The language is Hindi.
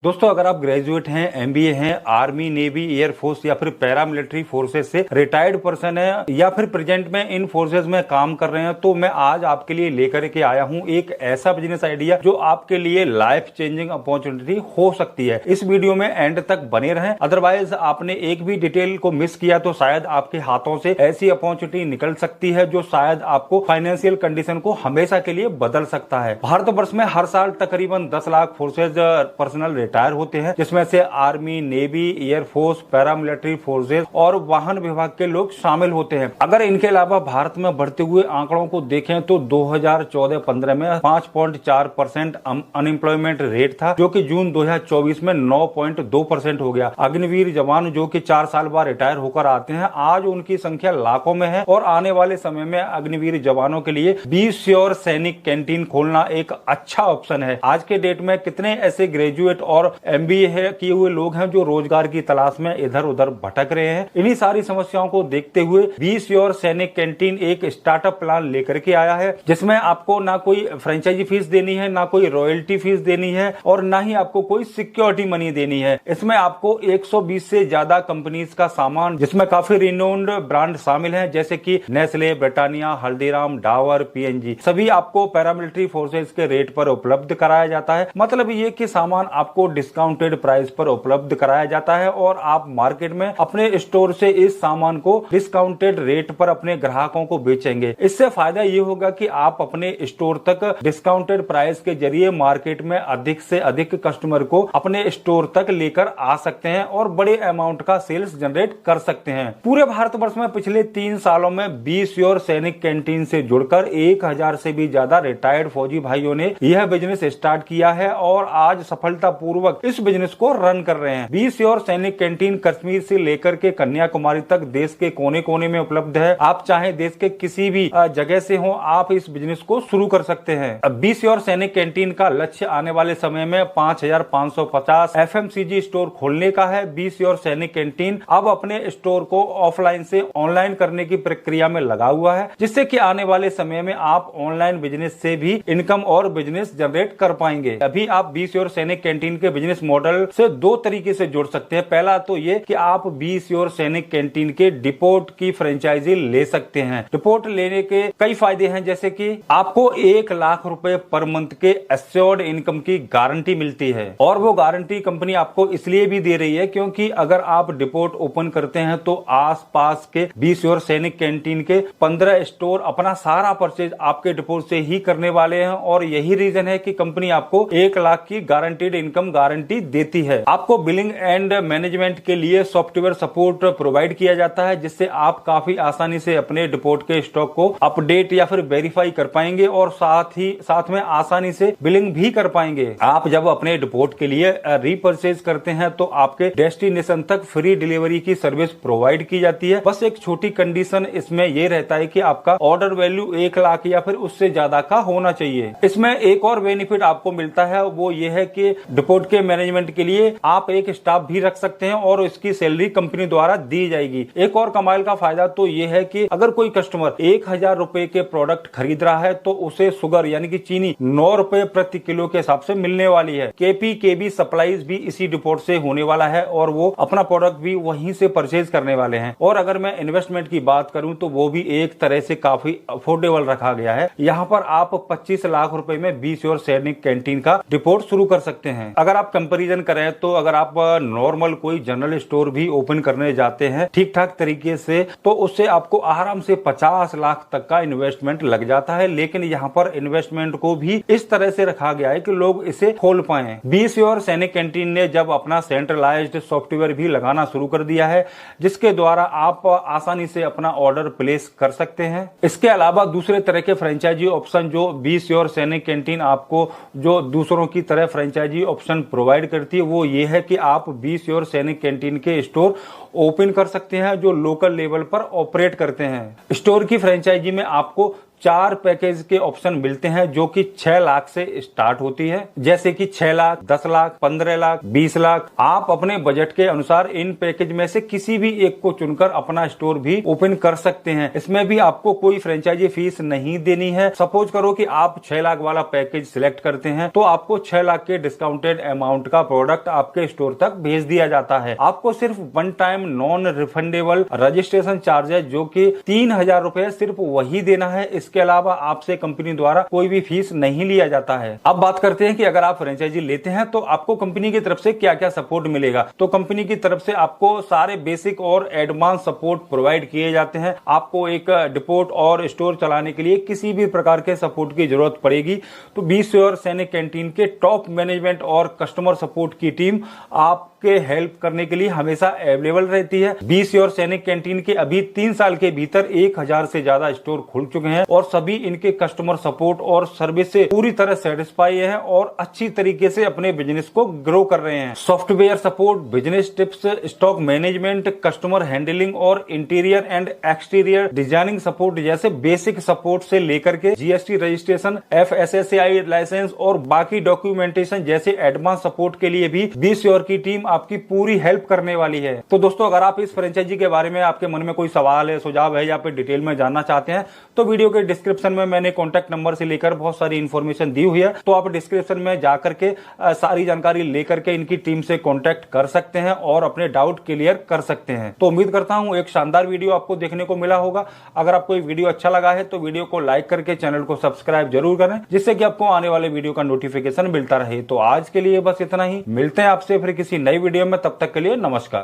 दोस्तों, अगर आप ग्रेजुएट हैं, एमबीए हैं, आर्मी, नेवी, एयरफोर्स या फिर पैरामिलिट्री फोर्सेस से रिटायर्ड पर्सन है या फिर प्रेजेंट में इन फोर्सेस में काम कर रहे हैं, तो मैं आज आपके लिए लेकर के आया हूं एक ऐसा बिजनेस आइडिया जो आपके लिए लाइफ चेंजिंग अपॉर्चुनिटी हो सकती है। इस वीडियो में एंड तक बने रहें, अदरवाइज आपने एक भी डिटेल को मिस किया तो शायद आपके हाथों से ऐसी अपॉर्चुनिटी निकल सकती है जो शायद आपको फाइनेंशियल कंडीशन को हमेशा के लिए बदल सकता है। भारतवर्ष में हर साल तकरीबन 10 लाख फोर्सेज पर्सनल रिटायर होते हैं, जिसमें से army, navy, air force, paramilitary forces और वाहन विभाग के लोग शामिल होते हैं। अगर इनके अलावा भारत में बढ़ते हुए आंकड़ों को देखें तो 2014-15 में 5.4% अनएम्प्लॉयमेंट रेट था, जो कि जून 2024 में 9.2% हो गया। अग्निवीर जवान जो कि 4 साल बाद रिटायर होकर आते हैं, आज उनकी संख्या लाखों में है और आने वाले समय में अग्निवीर जवानों के लिए बी श्योर सैनिक कैंटीन खोलना एक अच्छा ऑप्शन है। आज के डेट में कितने ऐसे ग्रेजुएट और एमबीए किए हुए लोग हैं जो रोजगार की तलाश में इधर उधर भटक रहे हैं। इन्हीं सारी समस्याओं को देखते हुए बी श्योर सैनिक कैंटीन एक स्टार्टअप प्लान लेकर के आया है, जिसमें आपको ना कोई फ्रेंचाइजी फीस देनी है, ना कोई रॉयल्टी फीस देनी है और ना ही आपको कोई सिक्योरिटी मनी देनी है। इसमें आपको 120 से ज्यादा कंपनीज का सामान, जिसमें काफी रिनोन्ड ब्रांड शामिल हैं, जैसे कि Nestle, Britannia, Haldiram, Dabur, PNG, सभी आपको पैरामिलिट्री फोर्सेज के रेट पर उपलब्ध कराया जाता है। मतलब ये कि सामान आपको डिस्काउंटेड प्राइस पर उपलब्ध कराया जाता है और आप मार्केट में अपने स्टोर से इस सामान को डिस्काउंटेड रेट पर अपने ग्राहकों को बेचेंगे। इससे फायदा ये होगा कि आप अपने स्टोर तक डिस्काउंटेड प्राइस के जरिए मार्केट में अधिक से अधिक कस्टमर को अपने स्टोर तक लेकर आ सकते हैं और बड़े अमाउंट का सेल्स जनरेट कर सकते हैं। पूरे भारतवर्ष में पिछले 3 सालों में बी श्योर सैनिक कैंटीन से जुड़कर 1000 से भी ज्यादा रिटायर्ड फौजी भाइयों ने यह बिजनेस स्टार्ट किया है और आज सफलतापूर्वक इस बिजनेस को रन कर रहे हैं। बी श्योर सैनिक कैंटीन कश्मीर से लेकर के कन्याकुमारी तक देश के कोने कोने में उपलब्ध है। आप चाहे देश के किसी भी जगह से हो, आप इस बिजनेस को शुरू कर सकते हैं। बी श्योर सैनिक कैंटीन का लक्ष्य आने वाले समय में 5550 एफएमसीजी स्टोर खोलने का है। बी श्योर सैनिक कैंटीन अब अपने स्टोर को ऑफलाइन से ऑनलाइन करने की प्रक्रिया में लगा हुआ है, जिससे कि आने वाले समय में आप ऑनलाइन बिजनेस से भी इनकम और बिजनेस जनरेट कर पाएंगे। अभी आप बी श्योर सैनिक कैंटीन के बिजनेस मॉडल से 2 तरीके से जुड़ सकते हैं। पहला तो ये कि आप बी श्योर सैनिक कैंटीन के डिपोट की फ्रेंचाइजी ले सकते हैं। डिपोट लेने के कई फायदे हैं, जैसे कि आपको 1 लाख रुपए पर मंथ के एश्योर्ड इनकम की गारंटी मिलती है और वो गारंटी कंपनी आपको इसलिए भी दे रही है क्योंकि अगर आप डिपोट ओपन करते हैं तो आसपास के बी श्योर सैनिक कैंटीन के 15 स्टोर अपना सारा परचेज आपके डिपोट से ही करने वाले हैं और यही रीजन है कि कंपनी आपको 1 लाख की गारंटीड इनकम गारंटी देती है। आपको बिलिंग एंड मैनेजमेंट के लिए सॉफ्टवेयर सपोर्ट प्रोवाइड किया जाता है, जिससे आप काफी आसानी से अपने डिपोट के स्टॉक को अपडेट या फिर वेरीफाई कर पाएंगे और साथ में आसानी से बिलिंग भी कर पाएंगे। आप जब अपने डिपोट के लिए रीपर्चेज करते हैं तो आपके डेस्टिनेशन तक फ्री डिलीवरी की सर्विस प्रोवाइड की जाती है। बस एक छोटी कंडीशन इसमें यह रहता है कि आपका ऑर्डर वैल्यू 1 लाख या फिर उससे ज्यादा का होना चाहिए। इसमें एक और बेनिफिट आपको मिलता है, वो ये है कि डिपोट के मैनेजमेंट के लिए आप एक स्टाफ भी रख सकते हैं और इसकी सैलरी कंपनी द्वारा दी जाएगी। एक और कमाल का फायदा तो ये है कि अगर कोई कस्टमर 1000 रुपए के प्रोडक्ट खरीद रहा है तो उसे शुगर यानी कि चीनी 9 रुपए प्रति किलो के हिसाब से मिलने वाली है। केपी सप्लाईज भी इसी डिपोट से होने वाला है और वो अपना प्रोडक्ट भी वहीं से परचेज करने वाले हैं। और अगर मैं इन्वेस्टमेंट की बात करूं तो वो भी एक तरह से काफी अफोर्डेबल रखा गया है। यहाँ पर आप 25 लाख रुपए में बी श्योर सैनिक कैंटीन का डिपोट शुरू कर सकते हैं। अगर आप कंपैरिजन करें तो अगर आप नॉर्मल कोई जनरल स्टोर भी ओपन करने जाते हैं ठीक ठाक तरीके से तो उससे आपको आराम से 50 लाख तक का इन्वेस्टमेंट लग जाता है, लेकिन यहाँ पर इन्वेस्टमेंट को भी इस तरह से रखा गया है कि लोग इसे खोल पाए। बी श्योर सैनिक कैंटीन ने जब अपना सेंट्रलाइज्ड सॉफ्टवेयर भी लगाना शुरू कर दिया है, जिसके द्वारा आप आसानी से अपना ऑर्डर प्लेस कर सकते हैं। इसके अलावा दूसरे तरह के फ्रेंचाइजी ऑप्शन जो बी श्योर सैनिक कैंटीन आपको जो दूसरों की तरह फ्रेंचाइजी ऑप्शन प्रोवाइड करती है, वो ये है कि आप बी श्योर सैनिक कैंटीन के स्टोर ओपन कर सकते हैं जो लोकल लेवल पर ऑपरेट करते हैं। स्टोर की फ्रेंचाइजी में आपको 4 पैकेज के ऑप्शन मिलते हैं जो कि 6 लाख से स्टार्ट होती है, जैसे कि 6 लाख, 10 लाख, 15 लाख, 20 लाख। आप अपने बजट के अनुसार इन पैकेज में से किसी भी एक को चुनकर अपना स्टोर भी ओपन कर सकते हैं। इसमें भी आपको कोई फ्रेंचाइजी फीस नहीं देनी है। सपोज करो कि आप 6 लाख वाला पैकेज सिलेक्ट करते हैं तो आपको 6 लाख के डिस्काउंटेड अमाउंट का प्रोडक्ट आपके स्टोर तक भेज दिया जाता है। आपको सिर्फ one time non refundable registration charge है जो कि 3,000 रुपए सिर्फ वही देना है। इसके अलावा आपसे कंपनी द्वारा कोई भी फीस नहीं लिया जाता है। अब बात करते हैं कि अगर आप फ्रेंचाइजी लेते हैं तो आपको कंपनी की तरफ से क्या क्या सपोर्ट मिलेगा। तो कंपनी की तरफ से आपको सारे बेसिक और एडवांस सपोर्ट प्रोवाइड किए जाते हैं। आपको एक डिपोट और स्टोर चलाने के लिए किसी भी प्रकार के सपोर्ट की जरूरत पड़ेगी तो बी श्योर सैनिक कैंटीन के टॉप मैनेजमेंट और कस्टमर सपोर्ट की टीम आपके हेल्प करने के लिए हमेशा अवेलेबल रहती है। बी श्योर सैनिक कैंटीन के अभी 3 साल के भीतर 1000 से ज्यादा स्टोर खुल चुके हैं और सभी इनके कस्टमर सपोर्ट और सर्विस से पूरी तरह सेटिस्फाई है और अच्छी तरीके से अपने बिजनेस को ग्रो कर रहे हैं। Software support, business tips, stock management, customer handling और interior and exterior designing support जैसे बेसिक सपोर्ट से लेकर के जीएसटी रजिस्ट्रेशन, FSSAI लाइसेंस और बाकी डॉक्यूमेंटेशन जैसे एडवांस सपोर्ट के लिए भी बी श्योर की टीम आपकी पूरी हेल्प करने वाली है। तो दोस्तों, अगर आप इस फ्रेंचाइजी के बारे में आपके मन में कोई सवाल है, सुझाव है या फिर डिटेल में जानना चाहते हैं तो वीडियो के डिस्क्रिप्शन में मैंने कॉन्टैक्ट नंबर से लेकर बहुत सारी इंफॉर्मेशन दी हुई है। तो आप डिस्क्रिप्शन में जाकर के सारी जानकारी लेकर के इनकी टीम से कॉन्टैक्ट कर सकते हैं और अपने डाउट क्लियर कर सकते हैं। तो उम्मीद करता हूं एक शानदार वीडियो आपको देखने को मिला होगा। अगर आपको ये वीडियो अच्छा लगा है तो वीडियो को लाइक करके चैनल को सब्सक्राइब जरूर करें जिससे कि आपको आने वाले वीडियो का नोटिफिकेशन मिलता रहे। तो आज के लिए बस इतना ही, मिलते हैं आपसे फिर किसी नई वीडियो में। तब तक के लिए नमस्कार।